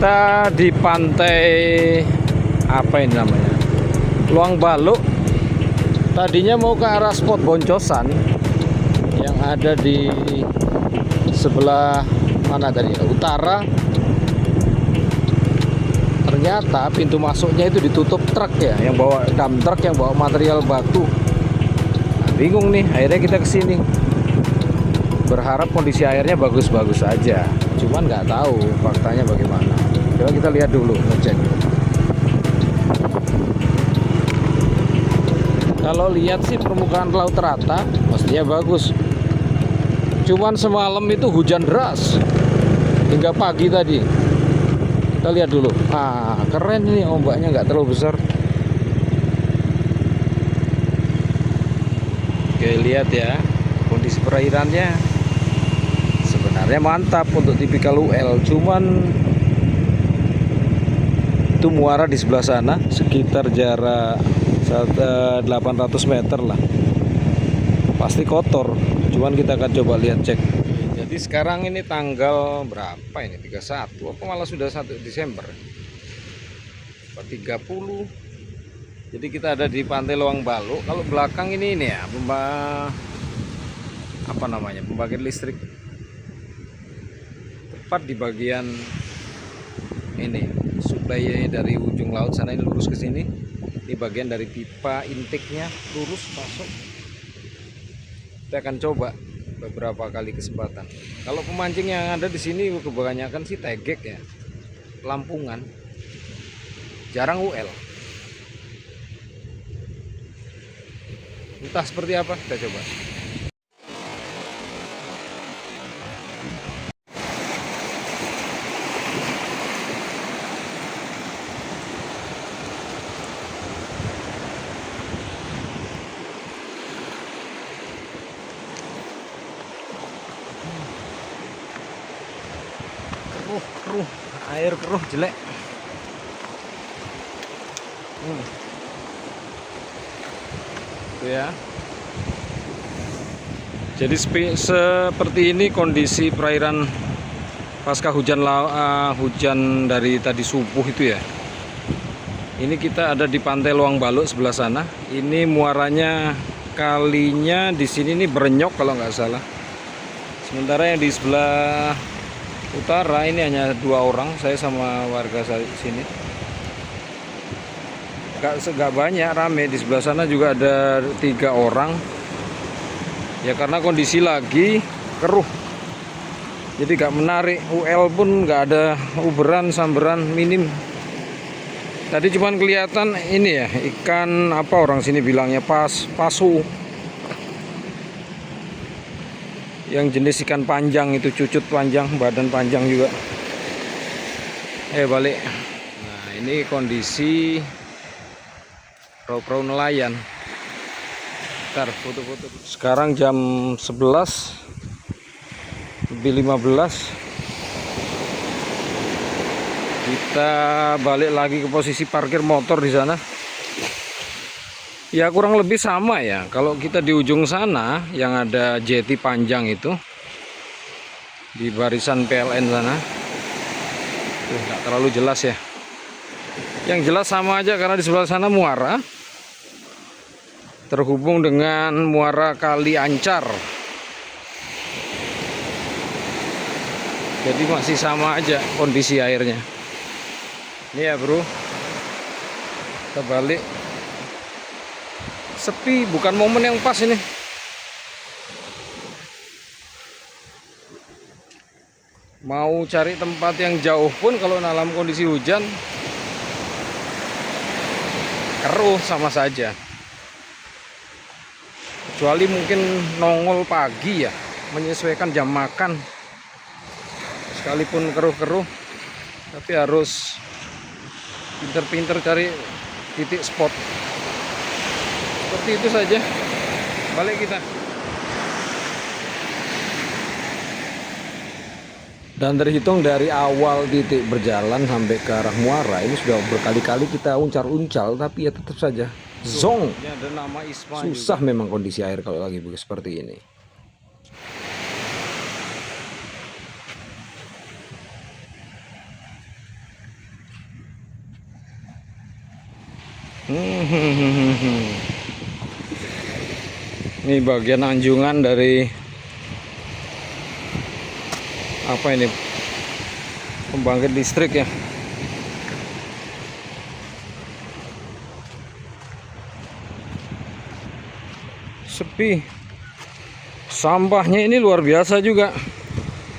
Kita di pantai apa ini namanya? Luang Baluk. Tadinya mau ke arah spot Boncosan yang ada di sebelah mana tadi? Utara. Ternyata pintu masuknya itu ditutup truk ya, yang bawa dump truck yang bawa material batu. Nah, bingung nih, akhirnya kita kesini. Berharap kondisi airnya bagus-bagus aja, cuman nggak tahu faktanya bagaimana. Coba kita lihat dulu, ngecek. Kalau lihat sih permukaan laut rata, mestinya bagus. Cuman semalam itu hujan deras hingga pagi tadi. Kita lihat dulu. Ah, keren ini, ombaknya nggak terlalu besar. Oke, lihat ya kondisi perairannya. Sebenarnya mantap untuk tipikal UL, cuman itu muara di sebelah sana sekitar jarak 800 meter lah. Pasti kotor, cuman kita akan coba lihat cek. Jadi sekarang ini tanggal berapa ini? 31 apa malah sudah 1 Desember 30. Jadi kita ada di Pantai Luang Baluk. Kalau belakang ini ya apa namanya, pembangkit listrik. Tepat di bagian ini, suplai dari ujung laut sana ini lurus ke sini. Ini bagian dari pipa intake-nya lurus masuk. Kita akan coba beberapa kali kesempatan. Kalau pemancing yang ada di sini kebanyakan sih tegek ya, lampungan, jarang UL. Entah seperti apa, kita coba. Keruh, air keruh jelek. Itu ya. Jadi seperti ini kondisi perairan pasca hujan dari tadi subuh itu ya. Ini kita ada di Pantai Luang Baluk sebelah sana. Ini muaranya kalinya di sini nih Berenyok kalau nggak salah. Sementara yang di sebelah utara ini hanya 2 orang, saya sama warga sini. Gak banyak, rame. Di sebelah sana juga ada 3 orang. Ya karena kondisi lagi keruh, jadi gak menarik. UL pun gak ada uberan, samberan, minim. Tadi cuman kelihatan ini ya, ikan apa orang sini bilangnya pasu. Yang jenis ikan panjang itu, cucut panjang, badan panjang juga. Balik. Nah, ini kondisi perahu-perahu nelayan. Bentar, foto-foto. Sekarang jam 11 lebih 15. Kita balik lagi ke posisi parkir motor di sana. Ya kurang lebih sama ya. Kalau kita di ujung sana yang ada jeti panjang itu, di barisan PLN sana, tuh nggak terlalu jelas ya. Yang jelas sama aja karena di sebelah sana muara terhubung dengan muara Kali Ancar. Jadi masih sama aja kondisi airnya. Ini ya bro, kita balik. Sepi, bukan momen yang pas ini. Mau cari tempat yang jauh pun kalau dalam kondisi hujan keruh sama saja. Kecuali mungkin nongol pagi ya, menyesuaikan jam makan. Sekalipun keruh-keruh, tapi harus pinter-pinter cari titik spot. Seperti itu saja. Balik kita. Dan terhitung dari awal titik berjalan sampai ke arah muara ini sudah berkali-kali kita uncal-uncal, tapi ya tetap saja zong. Ada nama Isma susah juga. Memang kondisi air kalau lagi seperti ini. Ini bagian anjungan dari apa ini, pembangkit listrik ya. Sepi. Sampahnya ini luar biasa juga,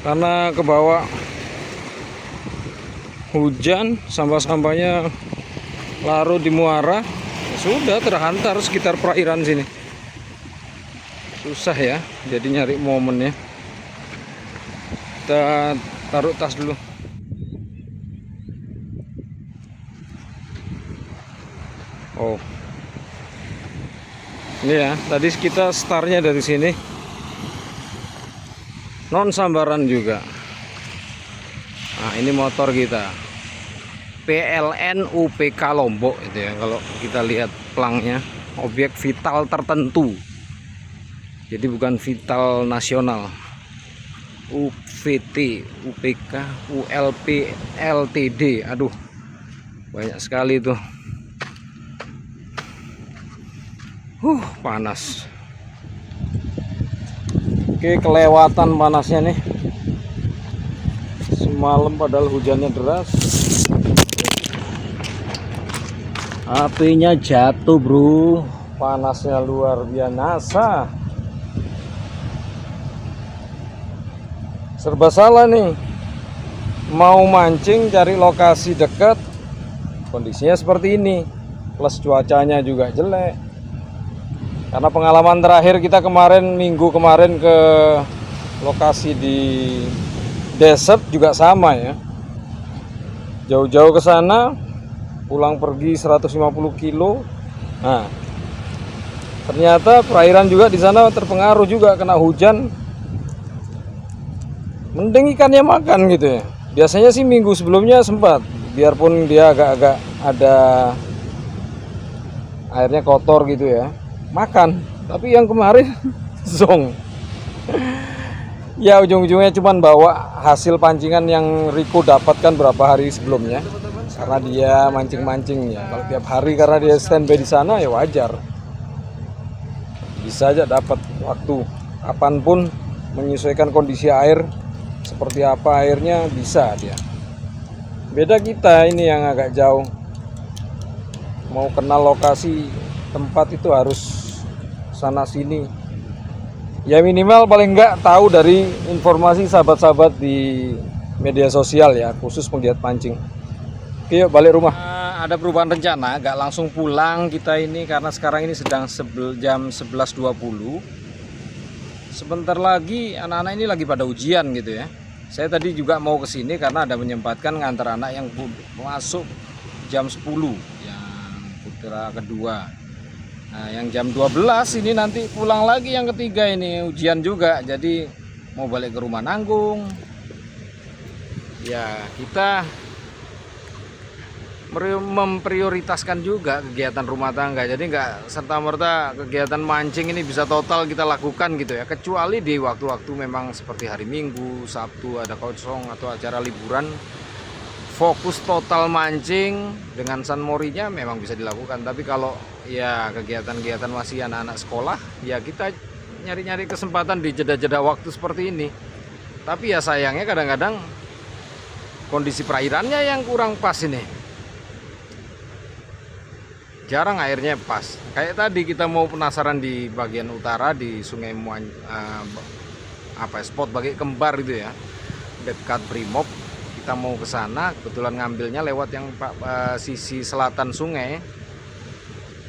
karena ke bawah hujan, sampah-sampahnya larut di muara. Ya sudah terhantar sekitar perairan sini. Susah ya, jadi nyari momennya. Kita taruh tas dulu. Oh, ini ya, tadi kita startnya dari sini, non sambaran juga. Nah, ini motor kita PLN UPK Lombok itu ya, kalau kita lihat pelangnya, objek vital tertentu, jadi bukan vital nasional. UVT, UPK, ULP, LTD, aduh banyak sekali tuh. Panas. Oke, kelewatan panasnya nih. Semalam padahal hujannya deras. Apinya jatuh, bro. Panasnya luar biasa. Serba salah nih. Mau mancing cari lokasi dekat, kondisinya seperti ini. Plus cuacanya juga jelek. Karena pengalaman terakhir kita kemarin, minggu kemarin ke lokasi di desert juga sama ya. Jauh-jauh ke sana, pulang pergi 150 kilo. Nah, ternyata perairan juga di sana terpengaruh juga, kena hujan. Mending ikannya makan gitu ya. Biasanya sih minggu sebelumnya sempat, biarpun dia agak-agak ada airnya kotor gitu ya, makan. Tapi yang kemarin zong. Ya ujung-ujungnya cuman bawa hasil pancingan yang Riko dapatkan berapa hari sebelumnya. Karena dia mancing-mancing ya. Kalau tiap hari karena dia standby di sana ya wajar. Bisa aja dapat waktu kapanpun, menyesuaikan kondisi air seperti apa airnya, bisa dia. Beda kita ini yang agak jauh. Mau kenal lokasi tempat itu harus sana sini. Ya minimal paling enggak tahu dari informasi sahabat-sahabat di media sosial ya, khusus penggiat pancing. Oke, yuk balik rumah. Ada perubahan rencana, enggak langsung pulang kita ini karena sekarang ini sedang jam 11.20. Sebentar lagi anak-anak ini lagi pada ujian gitu ya. Saya tadi juga mau ke sini karena ada menyempatkan ngantar anak yang masuk jam 10, yang putra kedua. Nah, yang jam 12 ini nanti pulang lagi yang ketiga, ini ujian juga. Jadi mau balik ke rumah nanggung. Ya, kita memprioritaskan juga kegiatan rumah tangga. Jadi nggak serta-merta kegiatan mancing ini bisa total kita lakukan gitu ya. Kecuali di waktu-waktu memang seperti hari Minggu, Sabtu ada kosong atau acara liburan. Fokus total mancing dengan San Morinya memang bisa dilakukan. Tapi kalau ya kegiatan-kegiatan masih anak-anak sekolah, ya kita nyari-nyari kesempatan di jeda-jeda waktu seperti ini. Tapi ya sayangnya kadang-kadang kondisi perairannya yang kurang pas ini. Jarang airnya pas. Kayak tadi kita mau penasaran di bagian utara di Sungai spot Bagi Kembar itu ya, dekat Brimob. Kita mau ke sana, kebetulan ngambilnya lewat yang sisi selatan sungai.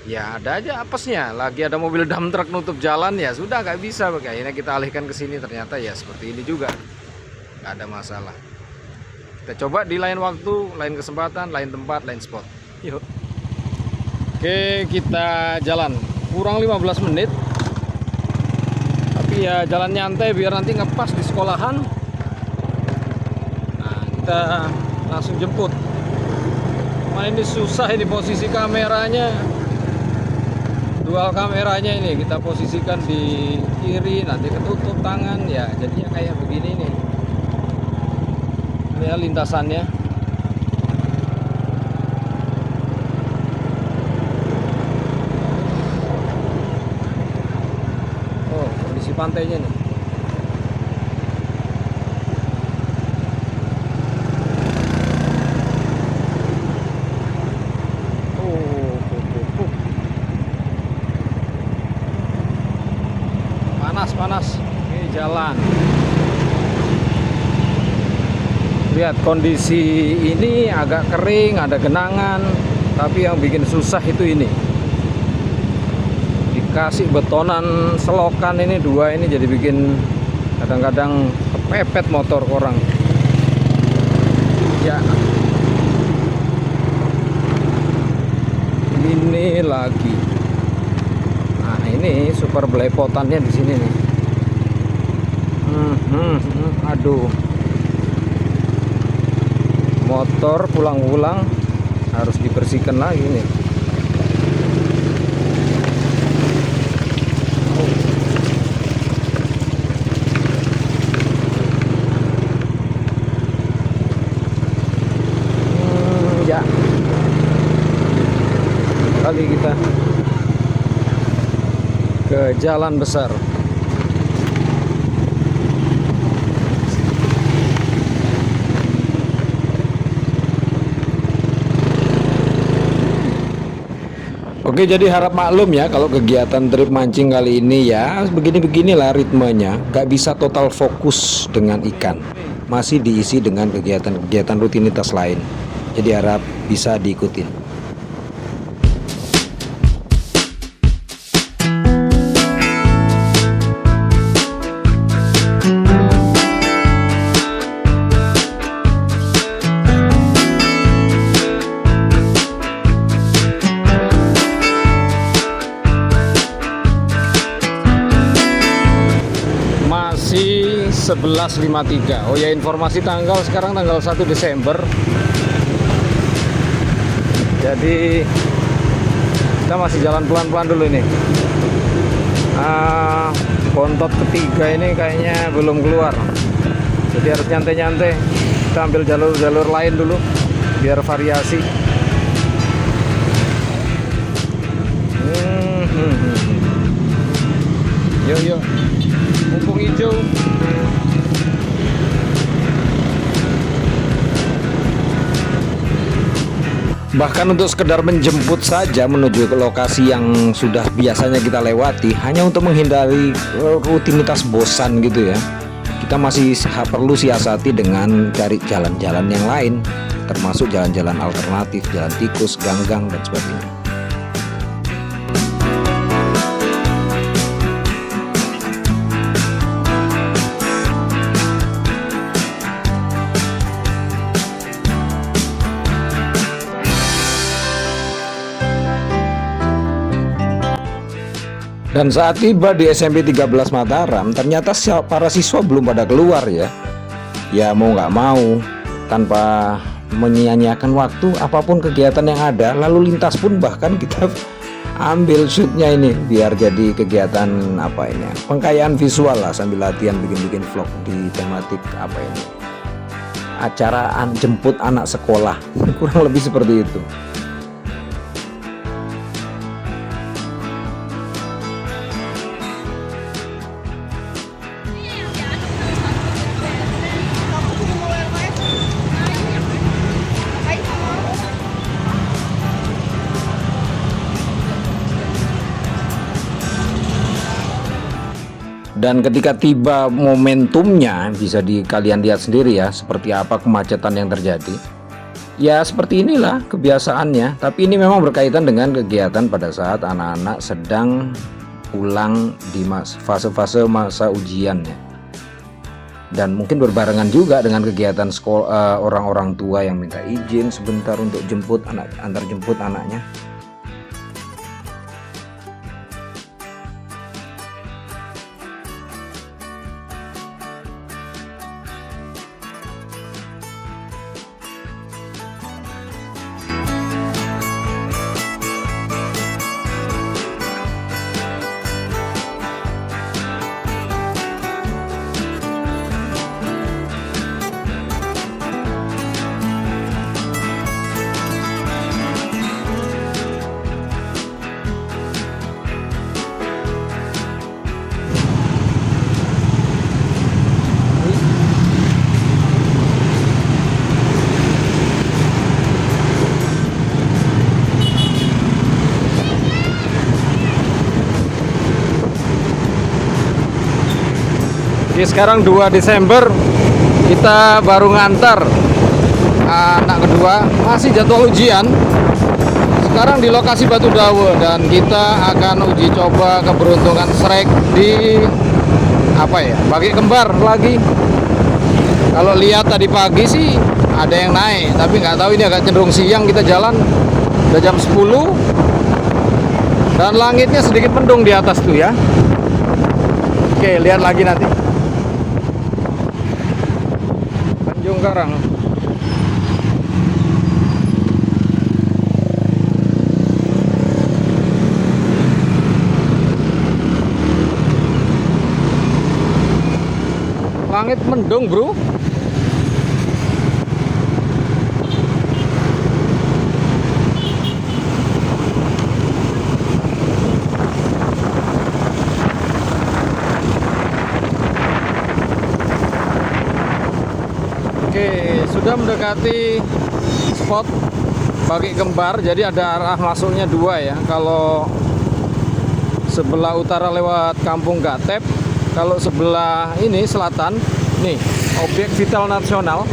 Ya ada aja apesnya, lagi ada mobil dump truck nutup jalan, ya sudah nggak bisa. Akhirnya kita alihkan ke sini, ternyata ya seperti ini juga, nggak ada masalah. Kita coba di lain waktu, lain kesempatan, lain tempat, lain spot. Yuk. Oke, kita jalan. Kurang 15 menit. Tapi ya jalan nyantai biar nanti ngepas di sekolahan. Kita langsung jemput. Nah, ini susah ini posisi kameranya. Dual kameranya ini kita posisikan di kiri, nanti ketutup tangan ya, jadinya kayak begini nih. Ini ya lintasannya. lantainya nih. Panas ini jalan. Lihat kondisi ini agak kering, ada genangan, tapi yang bikin susah itu ini. Dikasih betonan selokan ini dua ini jadi bikin kadang-kadang kepepet motor orang. Ya. Ini lagi. Nah, ini super belepotannya di sini nih. Aduh. Motor pulang-pulang harus dibersihkan lagi nih. Ya. Kali kita ke jalan besar. Oke, jadi harap maklum ya kalau kegiatan trip mancing kali ini ya begini-beginilah ritmenya, gak bisa total fokus dengan ikan, masih diisi dengan kegiatan-kegiatan rutinitas lain. Jadi harap bisa diikutin. Masih 11.53. Oh ya, informasi tanggal sekarang tanggal 1 Desember. Jadi kita masih jalan pelan-pelan dulu ini. Bontot ketiga ini kayaknya belum keluar. Jadi harus nyantai-nyantai. Kita ambil jalur-jalur lain dulu biar variasi. Yuk. Mumpung hijau. Bahkan untuk sekedar menjemput saja menuju ke lokasi yang sudah biasanya kita lewati, hanya untuk menghindari rutinitas bosan gitu ya, kita masih perlu siasati dengan cari jalan-jalan yang lain, termasuk jalan-jalan alternatif, jalan tikus, ganggang, dan sebagainya. Dan saat tiba di SMP 13 Mataram, ternyata para siswa belum pada keluar ya. Ya mau nggak mau, tanpa menyia-nyiakan waktu, apapun kegiatan yang ada, lalu lintas pun bahkan kita ambil shootnya ini, biar jadi kegiatan apa ini, pengkayaan visual lah sambil latihan bikin-bikin vlog di tematik apa ini, acara jemput anak sekolah, kurang lebih seperti itu. Dan ketika tiba momentumnya, bisa kalian lihat sendiri ya seperti apa kemacetan yang terjadi. Ya seperti inilah kebiasaannya, tapi ini memang berkaitan dengan kegiatan pada saat anak-anak sedang pulang di fase-fase masa ujian ya. Dan mungkin berbarengan juga dengan kegiatan sekolah, orang-orang tua yang minta izin sebentar untuk antar jemput anaknya. Oke, sekarang 2 Desember kita baru ngantar anak kedua, masih jadwal ujian. Sekarang di lokasi Batu Dawe dan kita akan uji coba keberuntungan Shrek di Bagi Kembar lagi. Kalau lihat tadi pagi sih ada yang naik, tapi nggak tahu ini agak cenderung siang kita jalan. Udah jam 10 dan langitnya sedikit mendung di atas tuh ya. Oke, lihat lagi nanti. Tanjung Karang. Langit mendung, bro. Oke, sudah mendekati spot Bagi Kembar. Jadi ada arah masuknya dua ya. Kalau sebelah utara lewat Kampung Gatep, kalau sebelah ini selatan, nih objek vital nasional.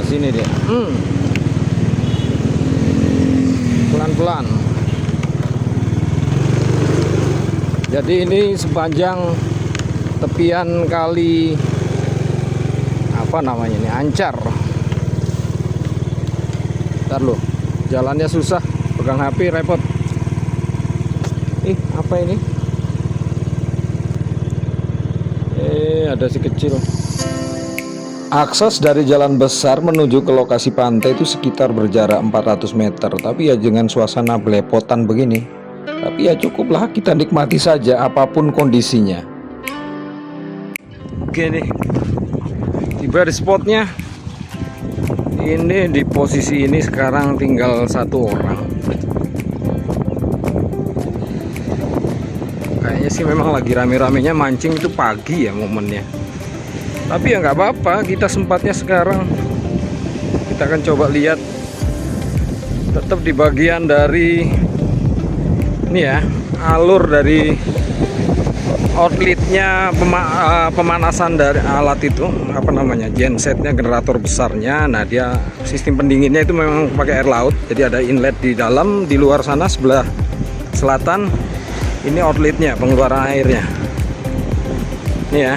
Sini dia. Pelan-pelan. Jadi ini sepanjang tepian kali ini, Ancar. Ntar loh, jalannya susah, pegang HP repot. Apa ini? Ada si kecil. Akses dari jalan besar menuju ke lokasi pantai itu sekitar berjarak 400 meter. Tapi ya dengan suasana belepotan begini, tapi ya cukuplah kita nikmati saja apapun kondisinya. Oke nih, tiba di spotnya. Ini di posisi ini sekarang tinggal 1 orang. Kayaknya sih memang lagi rame-ramenya mancing itu pagi ya momennya. Tapi ya nggak apa-apa, kita sempatnya sekarang. Kita akan coba lihat. Tetap di bagian dari ini ya, alur dari outletnya pemanasan dari alat itu, gensetnya, generator besarnya. Nah, dia sistem pendinginnya itu memang pakai air laut. Jadi ada inlet di dalam, di luar sana sebelah selatan ini outletnya, pengeluaran airnya. Ini ya.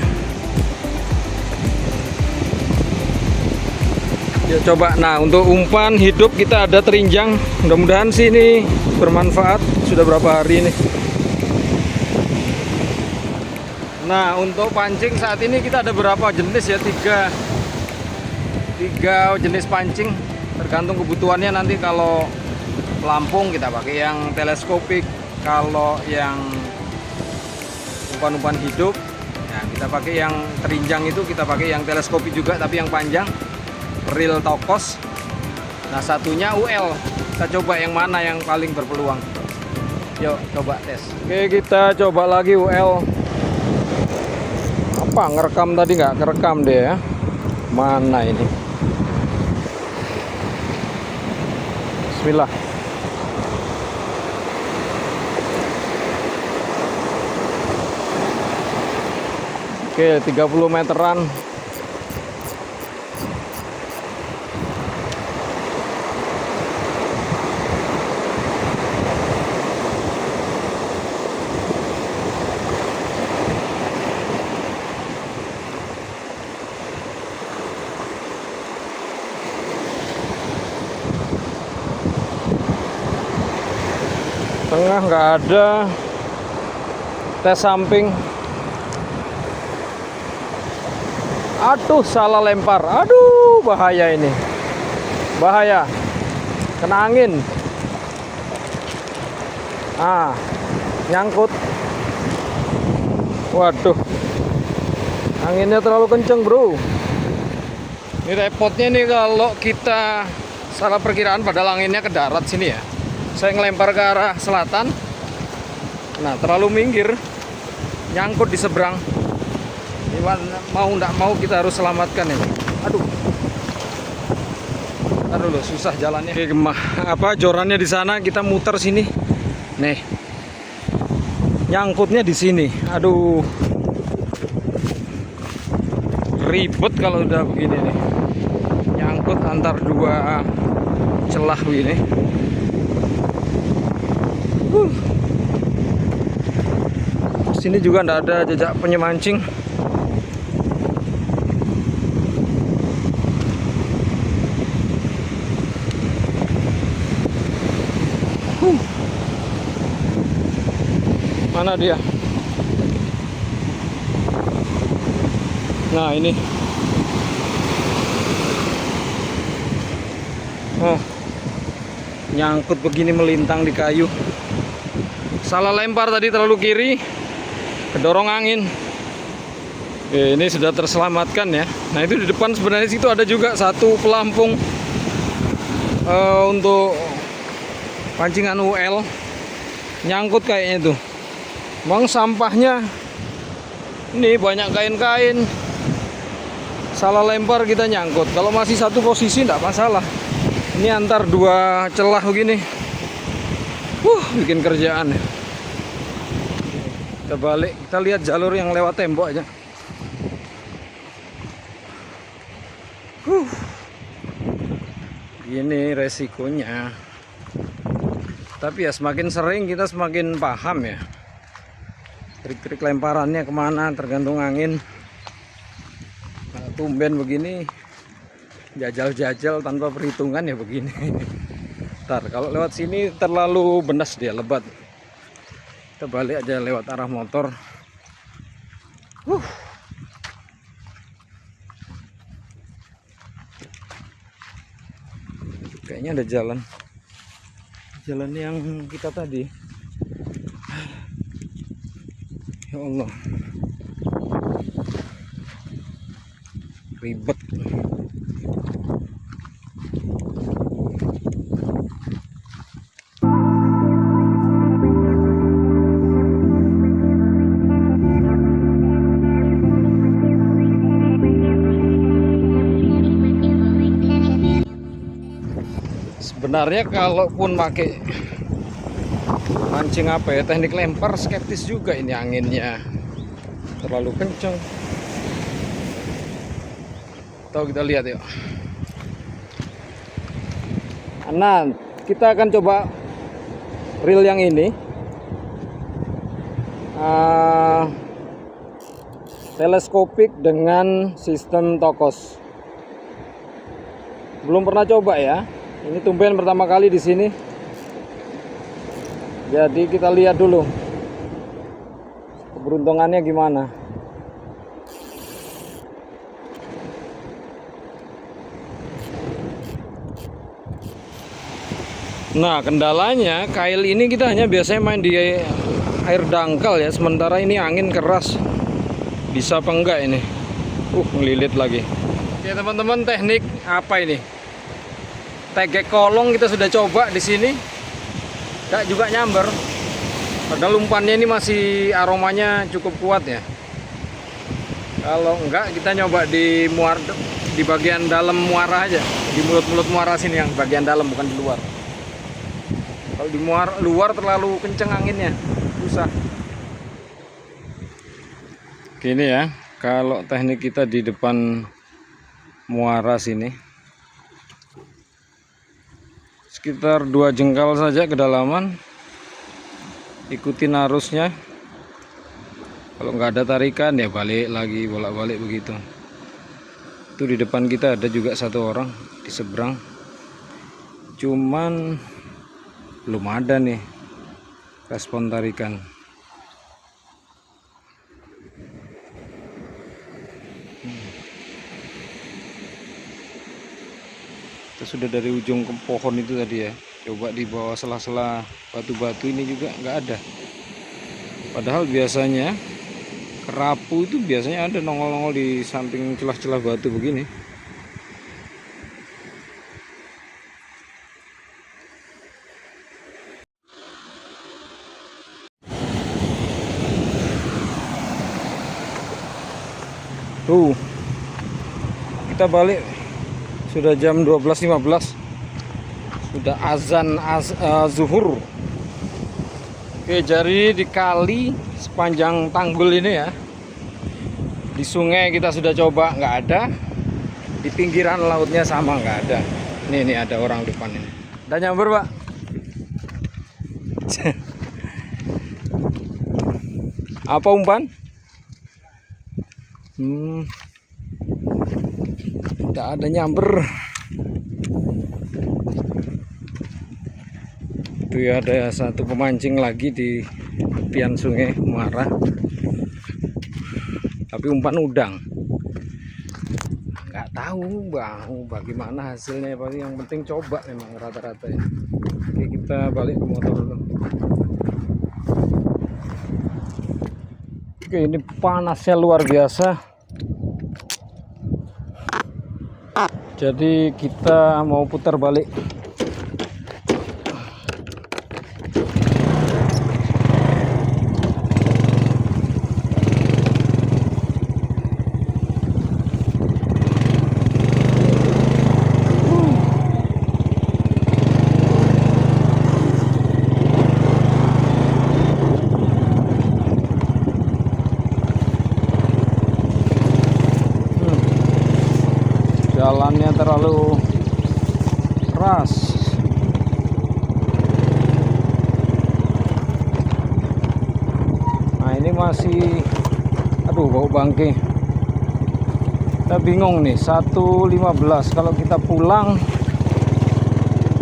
Yuk coba. Nah, untuk umpan hidup kita ada terinjang. Mudah-mudahan sih ini bermanfaat. Sudah berapa hari ini. Nah, untuk pancing saat ini kita ada berapa jenis ya? Tiga jenis pancing, tergantung kebutuhannya. Nanti kalau pelampung kita pakai yang teleskopik, kalau yang umpan-umpan hidup, nah kita pakai yang terinjang itu, kita pakai yang teleskopik juga tapi yang panjang, reel tokos. Nah, satunya UL. Kita coba yang mana yang paling berpeluang. Yuk coba tes. Oke, kita coba lagi UL. Ngerekam tadi nggak kerekam deh ya. Mana ini? Bismillah. Oke, 30 meteran. Tengah nggak ada, tes samping. Aduh, salah lempar. Aduh, bahaya ini. Bahaya. Kena angin. Nyangkut. Waduh. Anginnya terlalu kenceng, bro. Ini repotnya nih kalau kita salah perkiraan, padahal anginnya ke darat sini ya. Saya ngelempar ke arah selatan. Nah, terlalu minggir, nyangkut di seberang. Ini mau nggak mau kita harus selamatkan ini. Aduh. Ntar dulu, susah jalannya. Oke, jorannya di sana, kita muter sini. Nih. nyangkutnya di sini. Aduh, ribet kalau udah begini nih, nyangkut antar dua celah ini. Sini juga nggak ada jejak penyemancing. Mana dia? Nah ini. Oh, nyangkut begini melintang di kayu. Salah lempar tadi, terlalu kiri, kedorong angin. Oke, ini sudah terselamatkan ya. Nah itu di depan sebenarnya situ ada juga satu pelampung untuk pancingan UL. Nyangkut kayaknya tuh. Emang sampahnya ini banyak kain-kain. Salah lempar kita nyangkut. Kalau masih satu posisi enggak masalah. Ini antar dua celah begini. Bikin kerjaan ya. Kita balik, kita lihat jalur yang lewat tembok aja. Gini resikonya. Tapi ya semakin sering kita semakin paham ya. Trik-trik lemparannya kemana tergantung angin. Nah, tumben begini, jajal-jajal tanpa perhitungan ya begini. Ntar kalau lewat sini terlalu benas dia, lebat. Kita balik aja lewat arah motor. Kayaknya ada jalan yang kita tadi. Ya Allah, ribet. Sebenarnya kalaupun pakai mancing apa ya, teknik lempar, skeptis juga ini anginnya terlalu kencang. Tahu, kita lihat yuk. Nah, kita akan coba reel yang ini, teleskopik dengan sistem tokos. Belum pernah coba ya. Ini tumben pertama kali di sini. Jadi kita lihat dulu keberuntungannya gimana. Nah, kendalanya kail ini kita hanya biasanya main di air dangkal ya. Sementara ini angin keras. Bisa apa enggak ini? Ngelilit lagi. Oke teman-teman, teknik apa ini? Tegek kolong kita sudah coba di sini. Enggak juga nyamber. Padahal umpannya ini masih aromanya cukup kuat ya. Kalau enggak, kita nyoba di bagian dalam muara aja, di mulut-mulut muara sini, yang bagian dalam bukan di luar. Kalau di luar terlalu kenceng anginnya, susah. Gini ya, kalau teknik kita di depan muara sini, sekitar 2 jengkal saja kedalaman, ikutin arusnya. Kalau nggak ada tarikan ya balik lagi, bolak-balik begitu. Itu di depan kita ada juga satu orang di seberang, cuman belum ada nih respon tarikan. Kita sudah dari ujung ke pohon itu tadi ya, coba di bawah sela-sela batu-batu ini juga nggak ada. Padahal biasanya kerapu itu biasanya ada nongol-nongol di samping celah-celah batu begini. Tuh, kita balik. Sudah jam 12.15. Sudah azan zuhur. Oke, jadi di kali sepanjang tanggul ini ya, di sungai kita sudah coba nggak ada, di pinggiran lautnya sama nggak ada. Ini ada orang depan ini. Udah nyamber, Pak? Apa umpan? Tidak ada nyamber. Itu ya, ada satu pemancing lagi di tepian sungai Muara, tapi umpan udang. Nggak tahu bang bagaimana hasilnya, paling yang penting coba memang rata-rata ya. Oke, kita balik ke motor dulu. Oke, ini panasnya luar biasa, jadi kita mau putar balik. Jalannya terlalu keras. Nah, ini masih bau bangke. Kita bingung nih, 1.15 kalau kita pulang.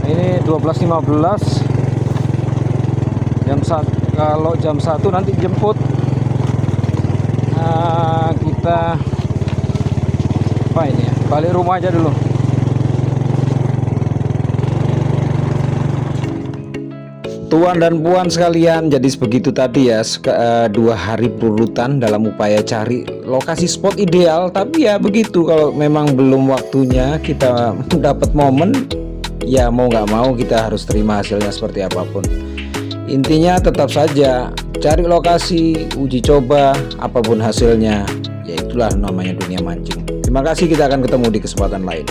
Ini 12.15 jam 1. Kalau jam 1 nanti jemput, kita apa ini ya, balik rumah aja dulu. Tuan dan puan sekalian, jadi begitu tadi ya, 2 hari berurutan dalam upaya cari lokasi spot ideal. Tapi ya begitu, kalau memang belum waktunya kita dapat momen, ya mau nggak mau kita harus terima hasilnya seperti apapun. Intinya tetap saja cari lokasi, uji coba, apapun hasilnya, ya itulah namanya dunia mancing. Terima kasih, kita akan ketemu di kesempatan lain.